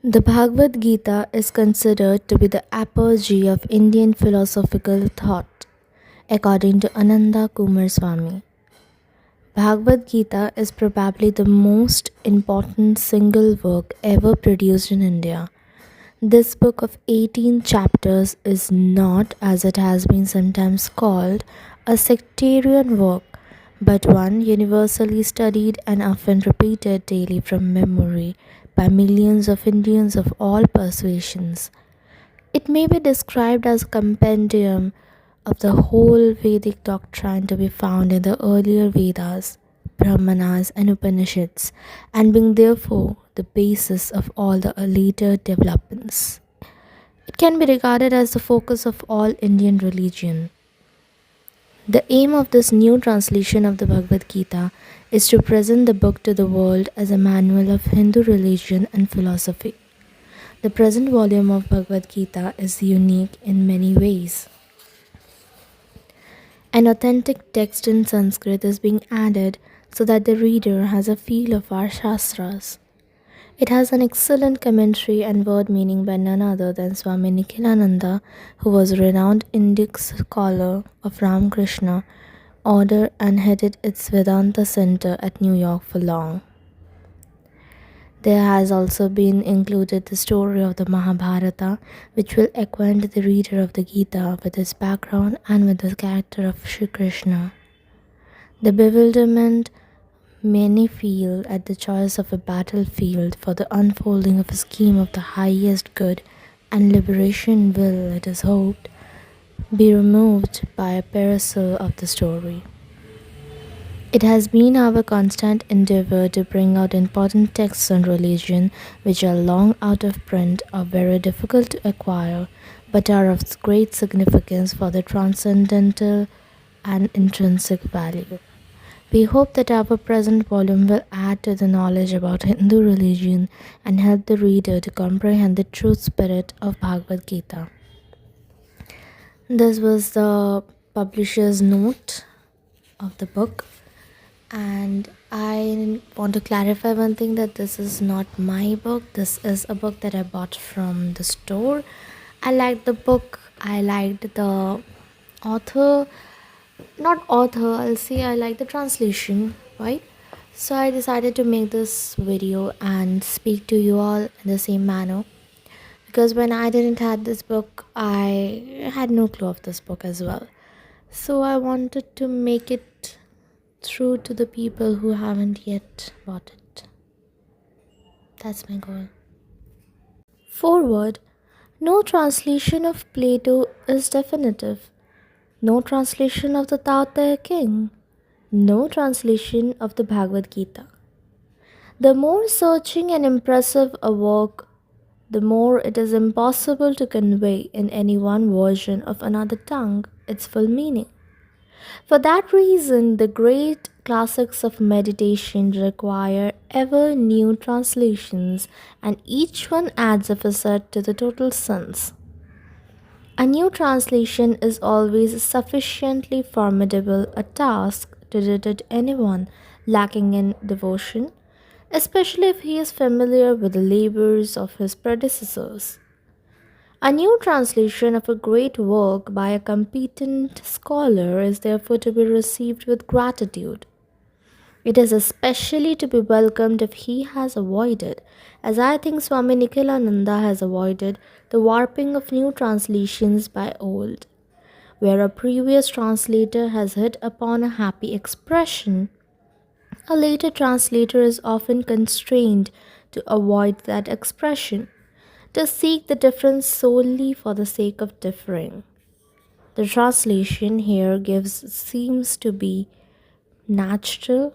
The Bhagavad Gita is considered to be the apogee of Indian philosophical thought, according to Ananda Kumar Swami. Bhagavad Gita is probably the most important single work ever produced in India. This book of 18 chapters is not, as it has been sometimes called, a sectarian work, but one universally studied and often repeated daily from memory by millions of Indians of all persuasions. It may be described as a compendium of the whole Vedic doctrine to be found in the earlier Vedas, Brahmanas, and Upanishads, and being therefore the basis of all the later developments. It can be regarded as the focus of all Indian religion. The aim of this new translation of the Bhagavad Gita is to present the book to the world as a manual of Hindu religion and philosophy. The present volume of Bhagavad Gita is unique in many ways. An authentic text in Sanskrit is being added so that the reader has a feel of our Shastras. It has an excellent commentary and word meaning by none other than Swami Nikhilananda, who was a renowned Indic scholar of Ramakrishna order and headed its Vedanta center at New York for long. There has also been included the story of the Mahabharata, which will acquaint the reader of the Gita with its background and with the character of Shri Krishna. The bewilderment many feel at the choice of a battlefield for the unfolding of a scheme of the highest good and liberation will, it is hoped, be removed by a perusal of the story. It has been our constant endeavor to bring out important texts on religion which are long out of print or very difficult to acquire, but are of great significance for their transcendental and intrinsic value. We hope that our present volume will add to the knowledge about Hindu religion and help the reader to comprehend the true spirit of Bhagavad Gita. This was the publisher's note of the book, and I want to clarify one thing, that this is not my book. This is a book that I bought from the store. I liked the book. I liked the author. I'll say I like the translation, right? So I decided to make this video and speak to you all in the same manner, because when I didn't have this book, I had no clue of this book as well. So I wanted to make it through to the people who haven't yet bought it. That's my goal. Foreword. No translation of Plato is definitive. No translation of the Tao Te King. No translation of the Bhagavad Gita. The more searching and impressive a work, the more it is impossible to convey in any one version of another tongue its full meaning. For that reason, the great classics of meditation require ever new translations, and each one adds a facet to the total sense. A new translation is always sufficiently formidable a task to deter anyone lacking in devotion, especially if he is familiar with the labors of his predecessors. A new translation of a great work by a competent scholar is therefore to be received with gratitude. It is especially to be welcomed if he has avoided, as I think Swami Nikhilananda has avoided, the warping of new translations by old. Where a previous translator has hit upon a happy expression, a later translator is often constrained to avoid that expression, to seek the difference solely for the sake of differing. The translation here seems to be natural,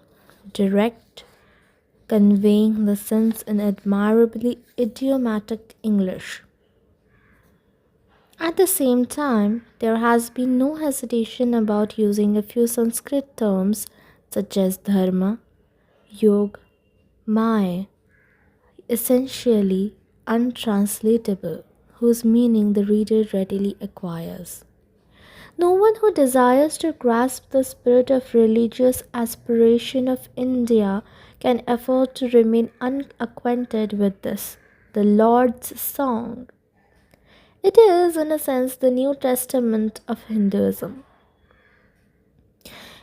direct, conveying the sense in admirably idiomatic English. At the same time, there has been no hesitation about using a few Sanskrit terms such as dharma, yoga, maya, essentially untranslatable, whose meaning the reader readily acquires. No one who desires to grasp the spirit of religious aspiration of India can afford to remain unacquainted with this, the Lord's Song. It is, in a sense, the New Testament of Hinduism.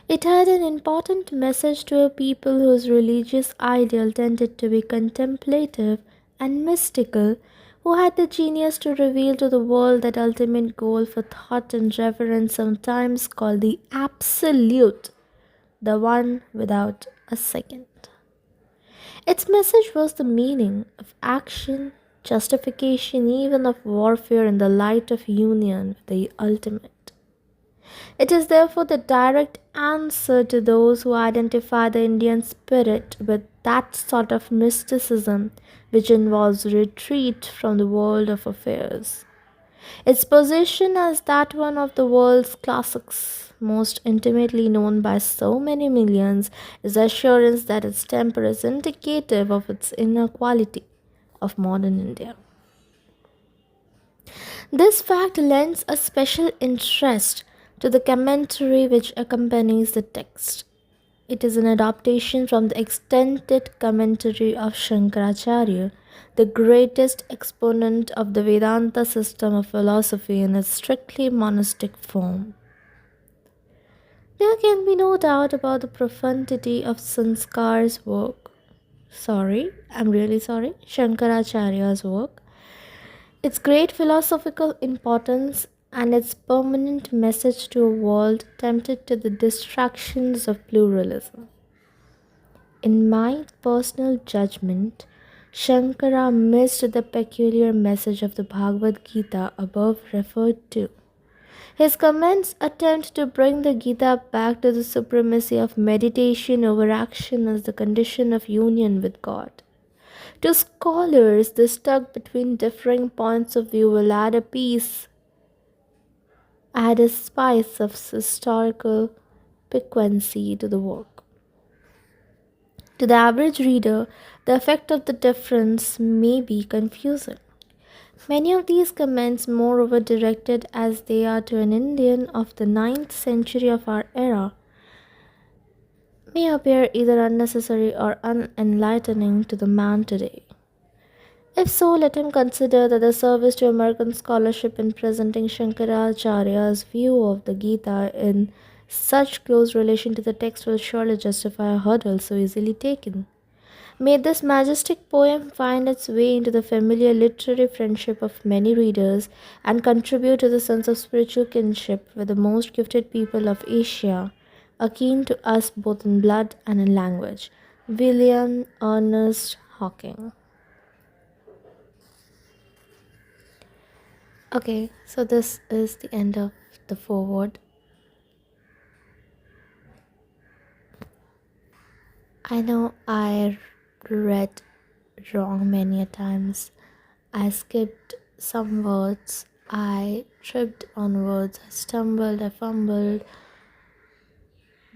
It had an important message to a people whose religious ideal tended to be contemplative and mystical, who had the genius to reveal to the world that ultimate goal for thought and reverence, sometimes called the Absolute, the one without a second. Its message was the meaning of action, justification, even of warfare in the light of union with the ultimate. It is therefore the direct answer to those who identify the Indian spirit with that sort of mysticism which involves retreat from the world of affairs. Its position as that one of the world's classics, most intimately known by so many millions, is assurance that its temper is indicative of its inner quality of modern India. This fact lends a special interest to the commentary which accompanies the text. It is an adaptation from the extended commentary of Shankaracharya, the greatest exponent of the Vedanta system of philosophy in its strictly monastic form. There can be no doubt about the profundity of Sanskar's work. I'm really sorry, Shankaracharya's work, its great philosophical importance, and its permanent message to a world tempted to the distractions of pluralism. In my personal judgment, Shankara missed the peculiar message of the Bhagavad Gita above referred to. His comments attempt to bring the Gita back to the supremacy of meditation over action as the condition of union with God. To scholars, the stuck between differing points of view will add a spice of historical piquancy to the work. To the average reader, the effect of the difference may be confusing. Many of these comments, moreover directed as they are to an Indian of the 9th century of our era, may appear either unnecessary or unenlightening to the man today. If so, let him consider that the service to American scholarship in presenting Shankaracharya's view of the Gita in such close relation to the text will surely justify a hurdle so easily taken. May this majestic poem find its way into the familiar literary friendship of many readers and contribute to the sense of spiritual kinship with the most gifted people of Asia, akin to us both in blood and in language. William Ernest Hawking. Okay, so this is the end of the foreword. I know I read wrong many a times. I skipped some words, I tripped on words, I stumbled, I fumbled,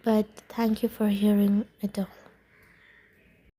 but thank you for hearing it all.